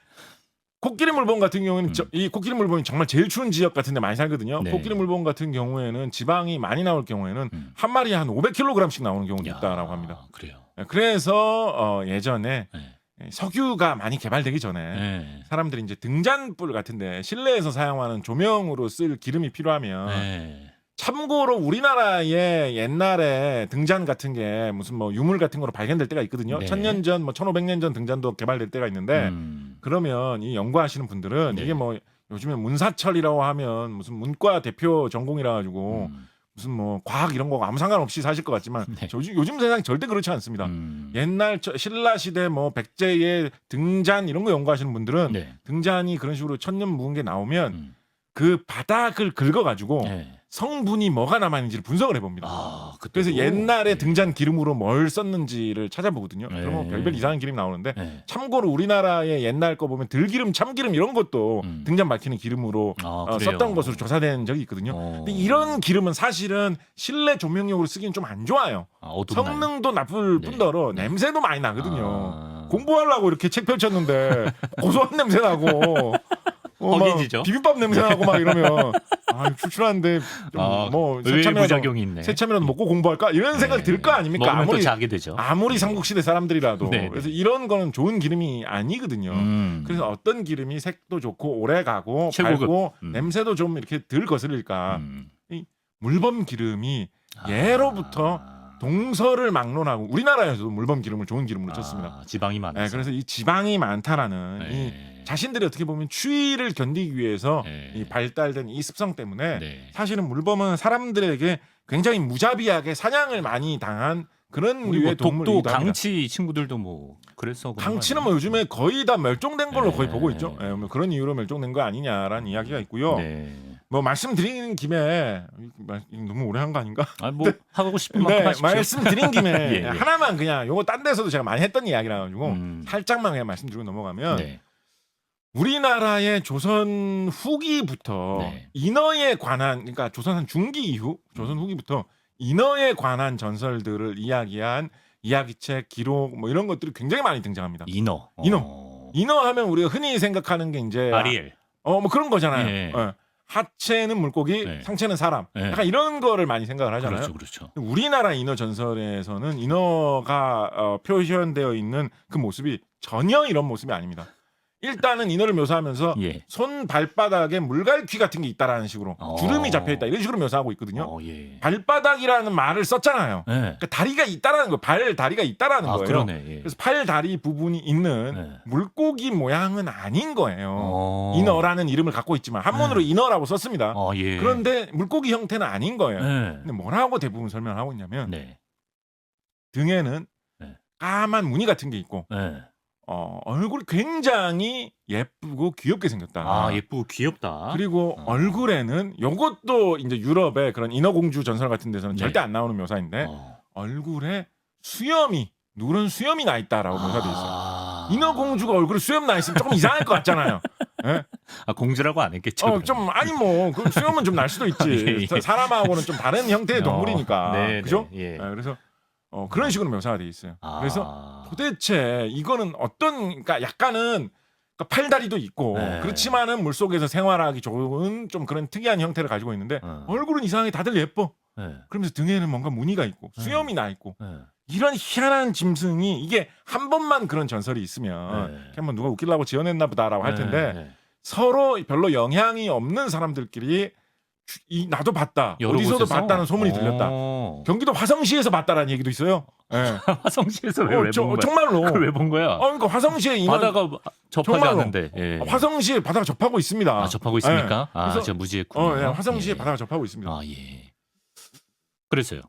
코끼리 물범 같은 경우에는 이 코끼리 물범이 정말 제일 추운 지역 같은 데 많이 살거든요. 네. 코끼리 물범 같은 경우에는 지방이 많이 나올 경우에는 한 마리에 한 500kg씩 나오는 경우도 야, 있다라고 합니다. 그래요. 그래서 예전에 네. 석유가 많이 개발되기 전에 네. 사람들이 이제 등잔불 같은데 실내에서 사용하는 조명으로 쓸 기름이 필요하면 네. 참고로 우리나라에 옛날에 등잔 같은 게 무슨 뭐 유물 같은 거로 발견될 때가 있거든요. 네. 1000년 전, 1500년 전 등잔도 개발될 때가 있는데 그러면 이 연구하시는 분들은 네. 이게 뭐 요즘에 문사철이라고 하면 무슨 문과 대표 전공이라 가지고 무슨 뭐 과학 이런 거 아무 상관없이 사실 것 같지만 네. 요즘 세상이 절대 그렇지 않습니다. 옛날 신라 시대 뭐 백제의 등잔 이런 거 연구하시는 분들은 네. 등잔이 그런 식으로 천년 묵은 게 나오면 그 바닥을 긁어 가지고 네. 성분이 뭐가 남아있는지를 분석을 해봅니다. 아, 그래서 옛날에 네. 등잔 기름으로 뭘 썼는지를 찾아보거든요. 네. 그러면 별별 이상한 기름이 나오는데 네. 참고로 우리나라의 옛날 거 보면 들기름, 참기름 이런 것도 등잔 밝히는 기름으로 그래요? 썼던 것으로 조사된 적이 있거든요. 근데 이런 기름은 사실은 실내 조명용으로 쓰기는 좀 안 좋아요. 어둡나요? 성능도 나쁠 네. 뿐더러 네. 냄새도 많이 나거든요. 공부하려고 이렇게 책 펼쳤는데 고소한 냄새 나고 허기지죠? 비빔밥 냄새 나고 막 이러면 출출한데 의외의 부작용이 있네. 새참이라도 먹고 공부할까 이런 생각이 들 거 아닙니까? 먹으면 또 자게 되죠. 아무리 삼국시대 사람들이라도 네, 네. 그래서 이런 거는 좋은 기름이 아니거든요. 그래서 어떤 기름이 색도 좋고 오래 가고 최고급. 밝고 냄새도 좀 이렇게 덜 거스릴까? 이 물범 기름이 예로부터 동서를 막론하고 우리나라에서도 물범 기름을 좋은 기름으로 쳤습니다. 지방이 많아서. 네, 그래서 이 지방이 많다라는 네. 이 자신들이 어떻게 보면 추위를 견디기 위해서 네. 이 발달된 이 습성 때문에 네. 사실은 물범은 사람들에게 굉장히 무자비하게 사냥을 많이 당한 그런 우리 류의 독도 동물이기도 합니다. 강치 친구들도 뭐 그래서 그런 강치는 거 뭐 요즘에 거의 다 멸종된 걸로 네. 거의 보고 있죠. 뭐 그런 이유로 멸종된 거 아니냐라는 이야기가 있고요. 네. 뭐 말씀드리는 김에 너무 오래 한 거 아닌가? 뭐 하고 싶은 만큼 네, 하십시오. 말씀드린 김에 예, 예. 하나만 그냥 요거 딴 데서도 제가 많이 했던 이야기라 가지고 살짝만 그냥 말씀드리고 넘어가면 네. 우리나라의 조선 후기부터 네. 인어에 관한 그러니까 조선 한 중기 이후 조선 후기부터 인어에 관한 전설들을 이야기한 이야기책, 기록 뭐 이런 것들이 굉장히 많이 등장합니다. 인어. 인어 하면 우리가 흔히 생각하는 게 이제 아리엘. 뭐 그런 거잖아요. 예. 하체는 물고기, 네. 상체는 사람. 네. 약간 이런 거를 많이 생각을 하잖아요. 그렇죠. 우리나라 인어 전설에서는 인어가 표현되어 있는 그 모습이 전혀 이런 모습이 아닙니다. 일단은 인어를 묘사하면서 예. 손 발바닥에 물갈퀴 같은 게 있다라는 식으로 주름이 잡혀 있다 이런 식으로 묘사하고 있거든요. 예. 발바닥이라는 말을 썼잖아요. 예. 그러니까 다리가 있다라는 거예요. 발 다리가 있다라는 거예요. 그러네. 예. 그래서 팔 다리 부분이 있는 예. 물고기 모양은 아닌 거예요. 인어라는 이름을 갖고 있지만 한문으로 인어라고 썼습니다. 예. 그런데 물고기 형태는 아닌 거예요. 예. 근데 뭐라고 대부분 설명하고 있냐면 네. 등에는 네. 까만 무늬 같은 게 있고 예. 얼굴이 굉장히 예쁘고 귀엽게 생겼다. 예쁘고 귀엽다. 그리고 얼굴에는 요것도 이제 유럽의 그런 인어공주 전설 같은 데서는 네. 절대 안 나오는 묘사인데 얼굴에 수염이 누런 수염이 나 있다라고 묘사돼 있어요. 인어공주가 얼굴에 수염 나 있으면 조금 이상할 것 같잖아요. 예? 공주라고 안 했겠죠. 좀 아니 뭐 그 수염은 좀 날 수도 있지. 예. 사람하고는 좀 다른 형태의 동물이니까. 네, 그죠? 네, 예. 그래서 그런 식으로 묘사가 돼 있어요. 그래서 도대체 이거는 그러니까 약간은 그러니까 팔다리도 있고 네. 그렇지만은 물 속에서 생활하기 좋은 좀 그런 특이한 형태를 가지고 있는데 얼굴은 이상하게 다들 예뻐. 그러면서 등에는 뭔가 무늬가 있고 수염이 나 있고 이런 희한한 짐승이 이게 한 번만 그런 전설이 있으면 한번 누가 웃기려고 지어냈나 보다라고 할 텐데 서로 별로 영향이 없는 사람들끼리 나도 봤다. 어디서도 곳에서? 봤다는 소문이 들렸다. 경기도 화성시에서 봤다라는 얘기도 있어요. 예. 화성시에서 왜 본 거야? 정말로. 그걸 왜 본 거야? 그러니까 화성시에 바다가 접하지 정말로. 않는데. 예. 화성시에 바다가 접하고 있습니다. 접하고 있습니까? 예. 그래서 제가 무지했군요. 예, 화성시에 바다가 접하고 있습니다. 예. 그래서요.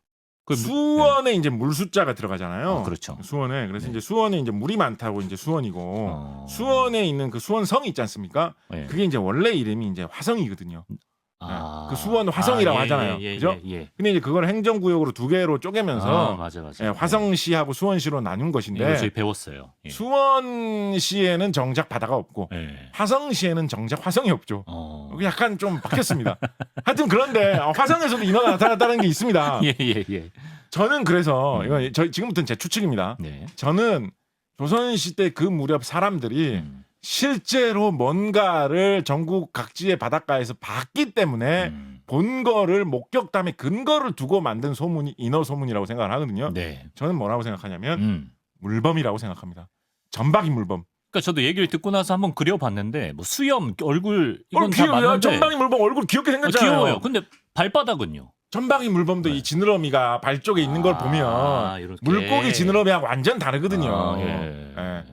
수원에 이제 물 숫자가 들어가잖아요. 그렇죠. 수원에 그래서 이제 수원에 이제 물이 많다고 이제 수원이고 수원에 있는 그 수원성이 있지 않습니까? 예. 그게 이제 원래 이름이 이제 화성이거든요. 그 수원 화성이라고 하잖아요. 그죠? 근데 이제 그걸 행정구역으로 두 개로 쪼개면서 맞아. 예, 화성시하고 수원시로 나눈 것인데 이거 저희 배웠어요. 예. 수원시에는 정작 바다가 없고 화성시에는 정작 화성이 없죠. 약간 좀 바뀌었습니다. 하여튼 그런데 화성에서도 인어가 나타났다는 게 있습니다. 예. 저는 그래서 이거 지금부터는 제 추측입니다. 네. 저는 조선시대 그 무렵 사람들이 실제로 뭔가를 전국 각지의 바닷가에서 봤기 때문에 본 거를 목격담의 근거를 두고 만든 소문이 인어 소문이라고 생각을 하거든요. 네. 저는 뭐라고 생각하냐면 물범이라고 생각합니다. 전박이 물범. 그러니까 저도 얘기를 듣고 나서 한번 그려봤는데 뭐 수염, 얼굴 이건 다 귀여워요. 맞는데 전박이 물범 얼굴 귀엽게 생겼잖아요. 귀여워요. 근데 발바닥은요? 전박이 물범도 이 지느러미가 발 쪽에 있는 걸 보면 이렇게. 물고기 지느러미하고 완전 다르거든요. 예.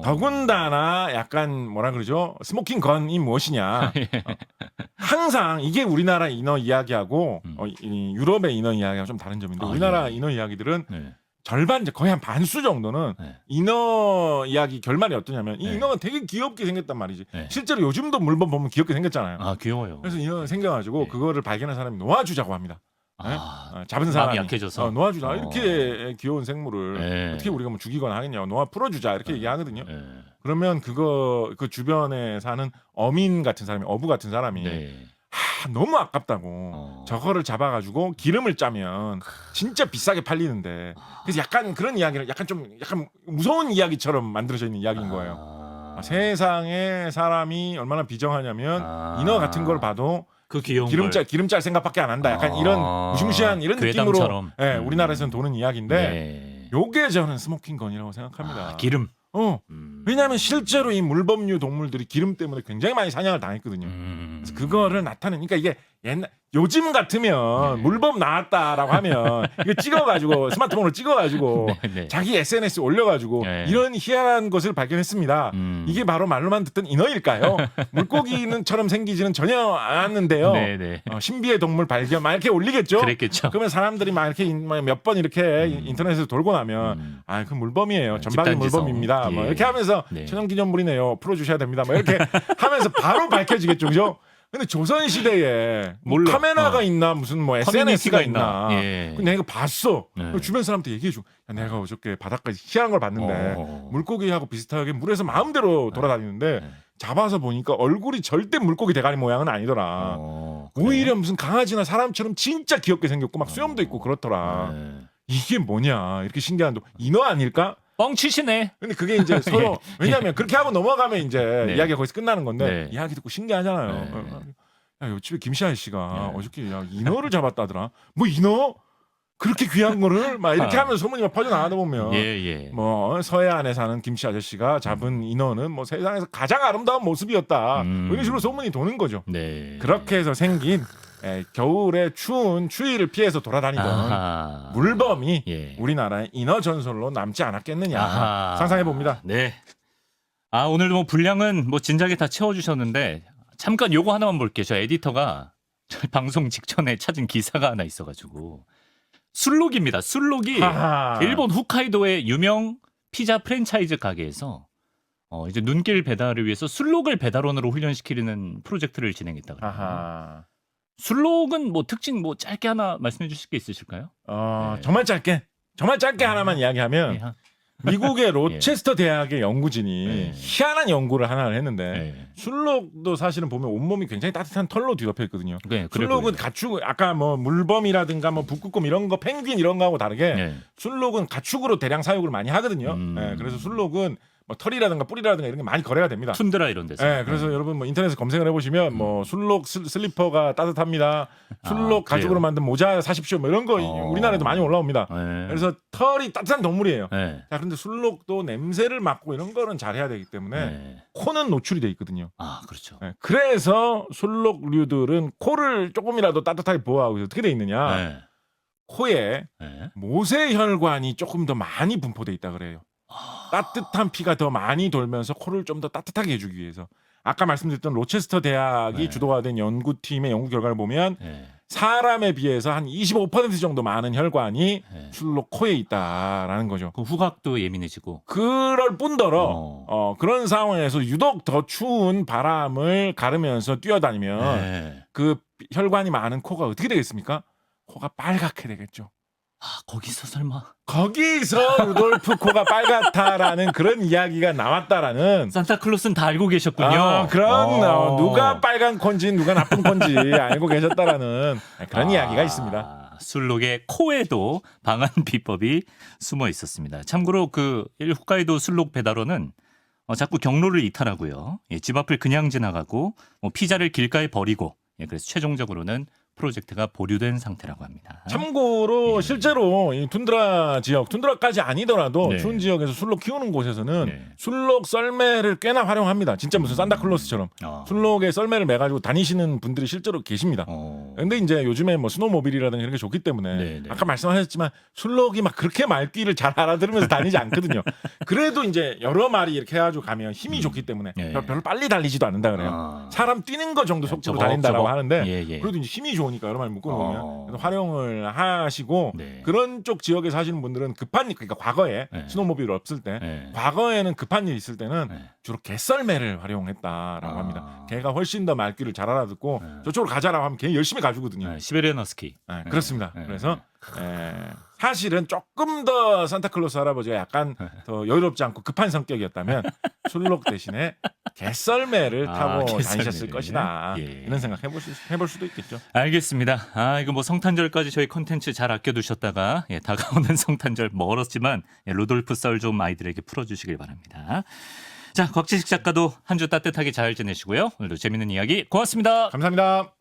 더군다나 약간 뭐라 그러죠? 스모킹 건이 무엇이냐? 항상 이게 우리나라 인어 이야기하고 이 유럽의 인어 이야기가 좀 다른 점인데 우리나라 인어 이야기들은 절반 이제 거의 한 반수 정도는 인어 이야기 결말이 어떠냐면 이 인어가 되게 귀엽게 생겼단 말이지. 실제로 요즘도 물범 보면 귀엽게 생겼잖아요. 귀여워요. 그래서 인어가 생겨가지고 그거를 발견한 사람이 놓아주자고 합니다. 잡은 사람이 약해져서 놓아주자 이렇게 귀여운 생물을 어떻게 우리가 뭐 죽이거나 하겠냐 놓아 풀어주자 이렇게 얘기하거든요. 그러면 그 주변에 사는 어민 같은 사람이 어부 같은 사람이 너무 아깝다고 저거를 잡아가지고 기름을 짜면 진짜 비싸게 팔리는데 그래서 약간 그런 이야기를 약간 무서운 이야기처럼 만들어져 있는 이야기인 거예요. 세상에 사람이 얼마나 비정하냐면 인어 같은 걸 봐도 그 귀여운 기름짤 생각밖에 안 한다. 약간 이런 무시무시한 이런 느낌으로 우리나라에서는 도는 이야기인데 요게 저는 스모킹 건이라고 생각합니다. 기름. 왜냐하면 실제로 이 물범류 동물들이 기름 때문에 굉장히 많이 사냥을 당했거든요. 그래서 그거를 나타내니까 그러니까 이게 요즘 같으면 물범 나왔다라고 하면 이거 찍어가지고 스마트폰으로 찍어가지고 자기 SNS 올려가지고 이런 희한한 것을 발견했습니다. 이게 바로 말로만 듣던 인어일까요? 물고기는처럼 생기지는 전혀 않았는데요. 신비의 동물 발견 막 이렇게 올리겠죠. 그랬겠죠. 그러면 사람들이 막 이렇게 몇 번 이렇게 인터넷에서 돌고 나면 그 물범이에요. 전박이 물범입니다. 뭐 이렇게 하면서 천연기념물이네요. 풀어주셔야 됩니다. 뭐 이렇게 하면서 바로 밝혀지겠죠, 그죠? 근데 조선 시대에 카메라가 있나 무슨 뭐 SNS가 있나? 근데 내가 봤어. 주변 사람한테 얘기해줘. 내가 어저께 바닷가에 희한한 걸 봤는데 물고기하고 비슷하게 물에서 마음대로 돌아다니는데 잡아서 보니까 얼굴이 절대 물고기 대가리 모양은 아니더라. 오히려 무슨 강아지나 사람처럼 진짜 귀엽게 생겼고 막 수염도 있고 그렇더라. 이게 뭐냐? 이렇게 신기한 인어 아닐까? 뻥치시네. 근데 그게 이제 서로 왜냐하면 그렇게 하고 넘어가면 이제 이야기가 거기서 끝나는 건데 이야기 듣고 신기하잖아요. 야, 옆집에 김씨 아저씨가 어저께 인어를 잡았다더라. 뭐 인어? 그렇게 귀한 거를 막 이렇게 하면서 소문이 막 퍼져나가다 보면 예. 뭐 서해안에 사는 김씨 아저씨가 잡은 인어는 뭐 세상에서 가장 아름다운 모습이었다. 뭐 이런 식으로 소문이 도는 거죠. 네. 그렇게 해서 생긴 겨울에 추운 추위를 피해서 돌아다니던 아하. 물범이 예. 우리나라의 인어 전설로 남지 않았겠느냐 아하. 상상해 봅니다. 네. 아 오늘도 뭐 분량은 뭐 진작에 다 채워주셨는데 잠깐 요거 하나만 볼게요. 저 에디터가 저희 방송 직전에 찾은 기사가 하나 있어가지고 술록입니다. 술록이 하하. 일본 홋카이도의 유명 피자 프랜차이즈 가게에서 이제 눈길 배달을 위해서 술록을 배달원으로 훈련시키는 프로젝트를 진행했다 그래요. 아하. 술록은 뭐 특징 뭐 짧게 하나 말씀해 주실 게 있으실까요? 네. 정말 짧게 하나만 이야기하면 예, 미국의 로체스터 대학의 연구진이 네. 희한한 연구를 하나를 했는데 네. 술록도 사실은 보면 온몸이 굉장히 따뜻한 털로 뒤덮여 있거든요. 네, 그래 술록은 보여요. 가축 아까 뭐 물범이라든가 뭐 북극곰 이런 거 펭귄 이런 거하고 다르게 네. 술록은 가축으로 대량 사육을 많이 하거든요. 네, 그래서 술록은 뭐 털이라든가 뿌리라든가 이런 게 많이 거래가 됩니다. 툰드라 이런 데서. 네, 그래서 여러분 뭐 인터넷에 검색을 해보시면 뭐 술록 슬리퍼가 따뜻합니다. 술록 그래요? 가죽으로 만든 모자 사십시오. 뭐 이런 거 우리나라에도 많이 올라옵니다. 네. 그래서 털이 따뜻한 동물이에요. 네. 자, 그런데 술록도 냄새를 맡고 이런 거는 잘해야 되기 때문에 네. 코는 노출이 돼 있거든요. 아 그렇죠. 네, 그래서 술록류들은 코를 조금이라도 따뜻하게 보호하고 어떻게 돼 있느냐? 네. 코에 네. 모세혈관이 조금 더 많이 분포돼 있다 그래요. 따뜻한 피가 더 많이 돌면서 코를 좀 더 따뜻하게 해주기 위해서. 아까 말씀드렸던 로체스터 대학이 네. 주도가 된 연구팀의 연구 결과를 보면 네. 사람에 비해서 한 25% 정도 많은 혈관이 네. 술록 코에 있다라는 거죠. 그 후각도 예민해지고. 그럴 뿐더러 그런 상황에서 유독 더 추운 바람을 가르면서 뛰어다니면 네. 그 혈관이 많은 코가 어떻게 되겠습니까? 코가 빨갛게 되겠죠. 아 거기서 설마 거기서 루돌프 코가 빨갛다라는 그런 이야기가 나왔다라는 산타클로스는 다 알고 계셨군요. 그런 누가 빨간 콘지 누가 나쁜 콘지 알고 계셨다라는 그런 이야기가 있습니다. 술록의 코에도 방한 비법이 숨어 있었습니다. 참고로 그 홋카이도 술록 배달원은 자꾸 경로를 이탈하고요. 집 앞을 그냥 지나가고 피자를 길가에 버리고 그래서 최종적으로는 프로젝트가 보류된 상태라고 합니다. 참고로 실제로 이 툰드라 지역, 툰드라까지 아니더라도 네. 추운 지역에서 술록 키우는 곳에서는 네. 술록 썰매를 꽤나 활용합니다. 진짜 무슨 산타클로스처럼 술록에 썰매를 매가지고 다니시는 분들이 실제로 계십니다. 근데 이제 요즘에 뭐 스노모빌이라든가 이런 게 좋기 때문에 네. 아까 말씀하셨지만 술록이 막 그렇게 말귀를 잘 알아들으면서 다니지 않거든요. 그래도 이제 여러 마리 이렇게 해가지고 가면 힘이 좋기 때문에 네. 별로 빨리 달리지도 않는다 그래요. 사람 뛰는 거 정도 속도로 저벅, 달린다라고 저벅. 하는데 예. 그래도 이제 힘이 좋으니까 여러 마리 묶어놓으면 그래서 활용을 하시고 네. 그런 쪽 지역에 사시는 분들은 급한 일 그러니까 과거에 네. 스노모빌 없을 때 네. 과거에는 급한 일 있을 때는 네. 주로 개썰매를 활용했다라고 합니다. 개가 훨씬 더 말귀를 잘 알아듣고 저쪽으로 가자라고 하면 개 열심히 가주거든요. 네, 시베리안 허스키. 그렇습니다. 네. 그래서 사실은 조금 더 산타클로스 할아버지가 약간 더 여유롭지 않고 급한 성격이었다면 술록 대신에 개썰매를 타고 개썰매를. 다니셨을 것이다. 예. 이런 생각 해볼 수도 있겠죠. 알겠습니다. 이거 뭐 성탄절까지 저희 콘텐츠 잘 아껴두셨다가 다가오는 성탄절 멀었지만 루돌프 썰 좀 아이들에게 풀어주시길 바랍니다. 자, 곽지식 작가도 한 주 따뜻하게 잘 지내시고요. 오늘도 재밌는 이야기 고맙습니다. 감사합니다.